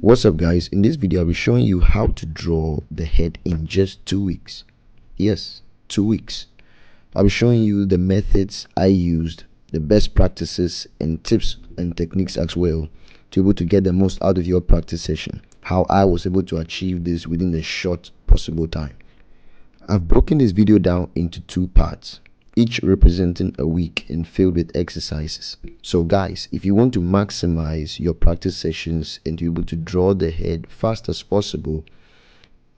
What's up, guys? In this video I'll be showing you how to draw the head in just 2 weeks. Yes, 2 weeks. I'll be showing you the methods I used, the best practices and tips and techniques as well, to be able to get the most out of your practice session. How I was able to achieve this within the short possible time. I've broken this video down into 2 parts, each representing a week and filled with exercises. So guys, if you want to maximize your practice sessions and to be able to draw the head fast as possible,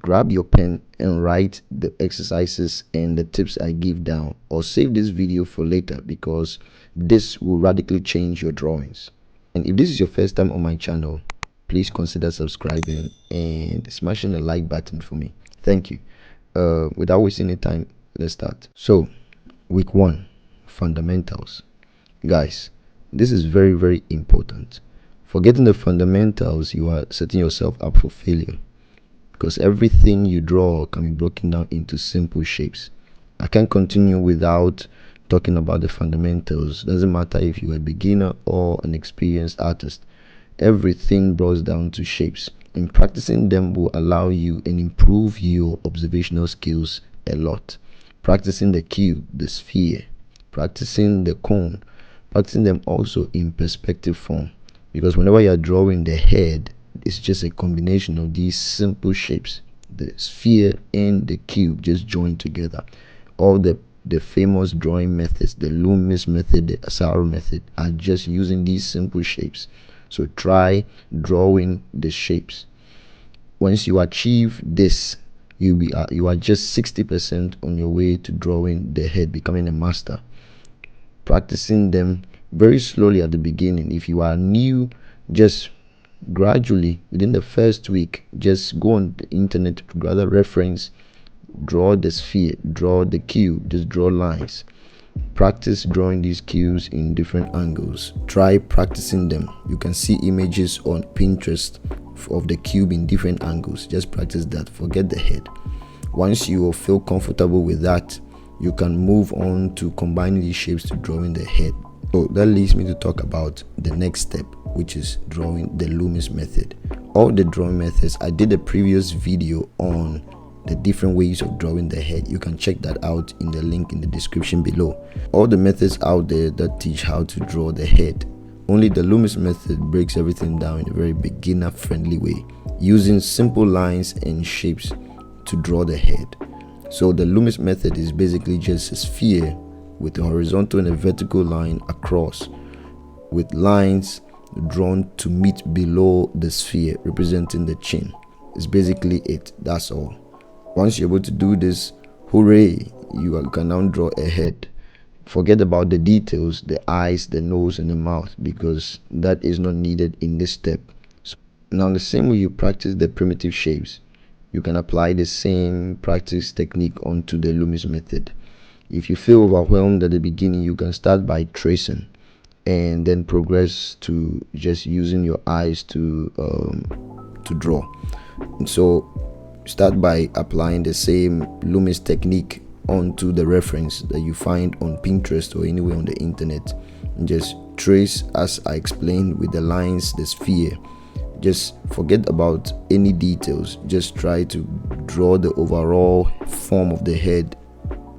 grab your pen and write the exercises and the tips I give down, or save this video for later because this will radically change your drawings. And if this is your first time on my channel, please consider subscribing and smashing the like button for me. Thank you. Without wasting any time, let's start. So week 1, fundamentals. Guys, this is very important. Forgetting the fundamentals, you are setting yourself up for failure, because everything you draw can be broken down into simple shapes. I can't continue without talking about the fundamentals. Doesn't matter if you're a beginner or an experienced artist, everything boils down to shapes, and practicing them will allow you and improve your observational skills a lot. Practicing the cube, the sphere, practicing the cone, practicing them also in perspective form, because whenever you're drawing the head, it's just a combination of these simple shapes, the sphere and the cube just joined together. All the famous drawing methods, the Loomis method, the Asaro method, are just using these simple shapes. So try drawing the shapes. Once you achieve this, you are just 60% on your way to drawing the head, becoming a master. Practicing them very slowly at the beginning. If you are new, just gradually within the first week, just go on the internet to gather reference, draw the sphere, draw the cube, just draw lines. Practice drawing these cubes in different angles. Try practicing them. You can see images on Pinterest of the cube in different angles. Just practice that. Forget the head. Once you feel comfortable with that, you can move on to combining these shapes to drawing the head. So that leads me to talk about the next step, which is drawing the Loomis method. All the drawing methods, I did a previous video on the different ways of drawing the head. You can check that out in the link in the description below. All the methods out there that teach how to draw the head, only the Loomis method breaks everything down in a very beginner friendly way, using simple lines and shapes to draw the head. So the Loomis method is basically just a sphere with a horizontal and a vertical line across, with lines drawn to meet below the sphere representing the chin. It's basically it. That's all. Once you're able to do this, hooray, you can now draw a head. Forget about the details, the eyes, the nose and the mouth, because that is not needed in this step. So now the same way you practice the primitive shapes, you can apply the same practice technique onto the Loomis method. If you feel overwhelmed at the beginning, you can start by tracing and then progress to just using your eyes to draw. And so start by applying the same Loomis technique onto the reference that you find on Pinterest or anywhere on the internet, and just trace as I explained with the lines, the sphere. Just forget about any details. Just try to draw the overall form of the head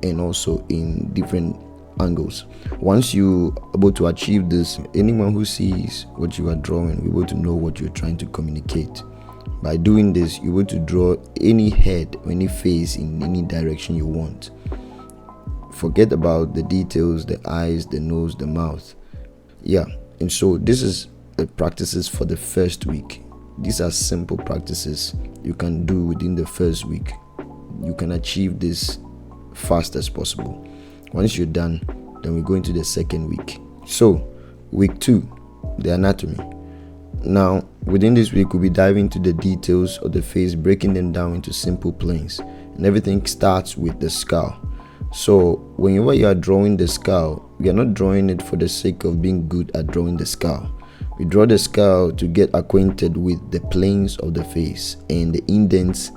and also in different angles. Once you are able to achieve this, anyone who sees what you are drawing will be able to know what you're trying to communicate. By doing this, you're able to draw any head or any face in any direction you want. Forget about the details, the eyes, the nose, the mouth. Yeah, and so this is the practices for the first week. These are simple practices you can do within the first week. You can achieve this fast as possible. Once you're done, then we go into the second week. So week 2, the anatomy. Now within this week, we'll be diving into the details of the face, breaking them down into simple planes, and everything starts with the skull. So whenever you are drawing the skull, we are not drawing it for the sake of being good at drawing the skull. We draw the skull to get acquainted with the planes of the face and the indents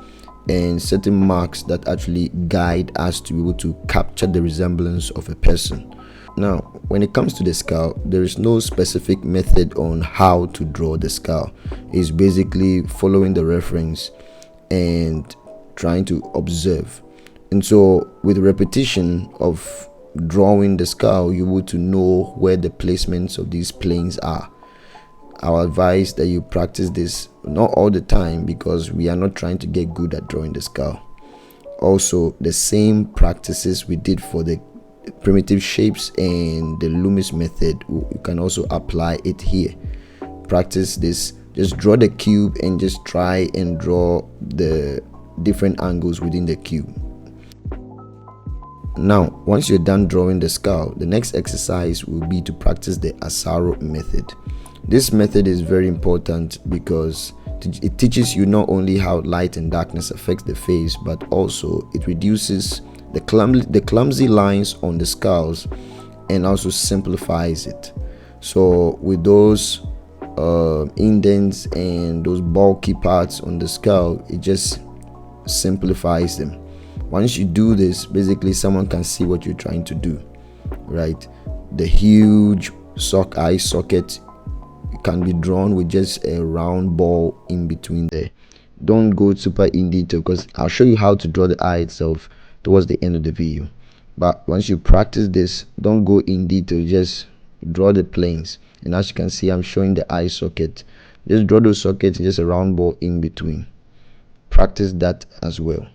and certain marks that actually guide us to be able to capture the resemblance of a person. Now, when it comes to the skull, there is no specific method on how to draw the skull. It's basically following the reference and trying to observe. And so with repetition of drawing the skull, you will to know where the placements of these planes are. I'll advise that you practice this not all the time, because we are not trying to get good at drawing the skull. Also, the same practices we did for the primitive shapes and the Loomis method, you can also apply it here. Practice this. Just draw the cube and just try and draw the different angles within the cube. Now, once you're done drawing the skull, the next exercise will be to practice the Asaro method. This method is very important because it teaches you not only how light and darkness affects the face, but also it reduces the clumsy lines on the skulls and also simplifies it. So with those indents and those bulky parts on the skull, it just simplifies them. Once you do this, basically someone can see what you're trying to do, right? The huge eye socket can be drawn with just a round ball in between there. Don't go super in detail, because I'll show you how to draw the eye itself towards the end of the video. But once you practice this, don't go in detail, just draw the planes. And as you can see, I'm showing the eye socket. Just draw those sockets, just a round ball in between. Practice that as well.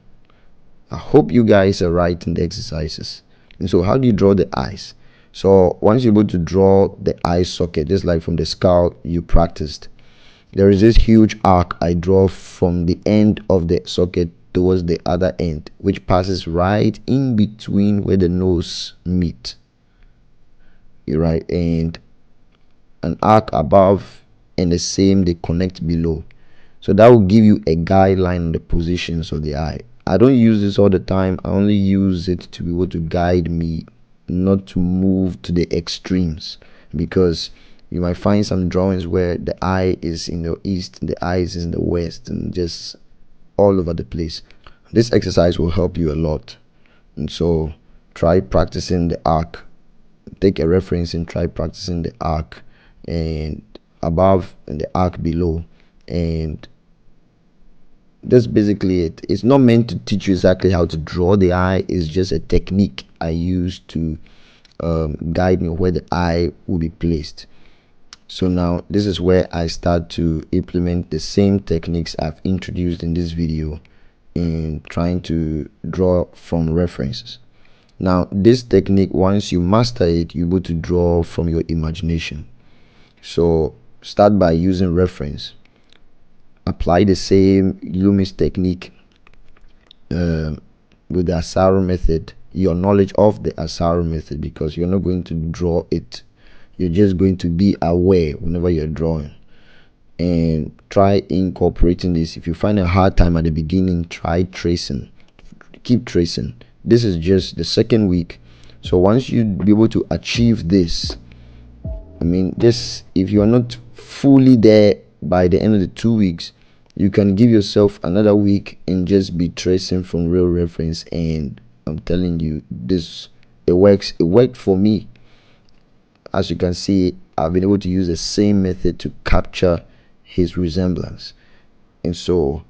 I hope you guys are right in the exercises. And so how do you draw the eyes? So once you're able to draw the eye socket, just like from the skull you practiced, there is this huge arc I draw from the end of the socket towards the other end, which passes right in between where the nose meet. You're right, and an arc above, and the same they connect below. So that will give you a guideline on the positions of the eye. I don't use this all the time. I only use it to be able to guide me not to move to the extremes, because you might find some drawings where the eye is in the east and the eye is in the west and just all over the place. This exercise will help you a lot, and so try practicing the arc. Take a reference and try practicing the arc and above and the arc below, and that's basically it. It's not meant to teach you exactly how to draw the eye. It's just a technique I use to guide me where the eye will be placed. So now this is where I start to implement the same techniques I've introduced in this video in trying to draw from references. Now this technique, once you master it, you're able to draw from your imagination. So start by using reference. Apply the same Loomis technique with the Asaro method, your knowledge of the Asaro method, because you're not going to draw it. You're just going to be aware whenever you're drawing, and try incorporating this. If you find a hard time at the beginning, try tracing. Keep tracing. This is just the second week, so once you be able to achieve this, I mean, this, if you are not fully there by the end of the 2 weeks, you can give yourself another week and just be tracing from real reference. And I'm telling you, this, it works. It worked for me. As you can see, I've been able to use the same method to capture his resemblance. And so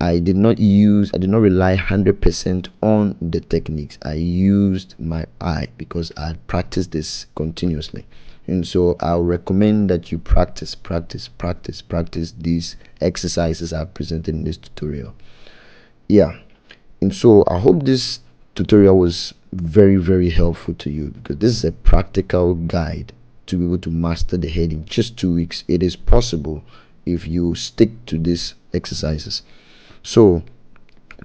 I did not rely 100% on the techniques. I used my eye because I had practiced this continuously. And so I'll recommend that you practice these exercises I've presented in this tutorial. Yeah. And so I hope this tutorial was very, very helpful to you, because this is a practical guide to be able to master the head in just 2 weeks. It is possible if you stick to these exercises. So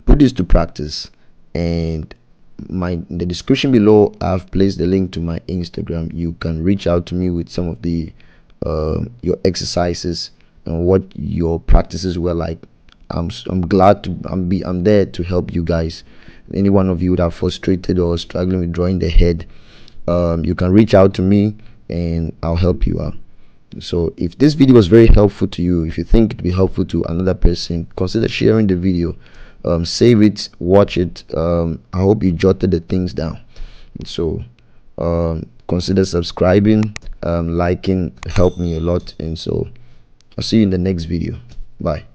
put this to practice, and in the description below I've placed the link to my Instagram. You can reach out to me with some of the your exercises and what your practices were like. I'm glad to I'm there to help you guys. Any one of you that are frustrated or struggling with drawing the head, you can reach out to me and I'll help you out. So if this video was very helpful to you, if you think it'd be helpful to another person, consider sharing the video. Save it, watch it. I hope you jotted the things down. So Consider subscribing, liking help me a lot. And so I'll see you in the next video. Bye.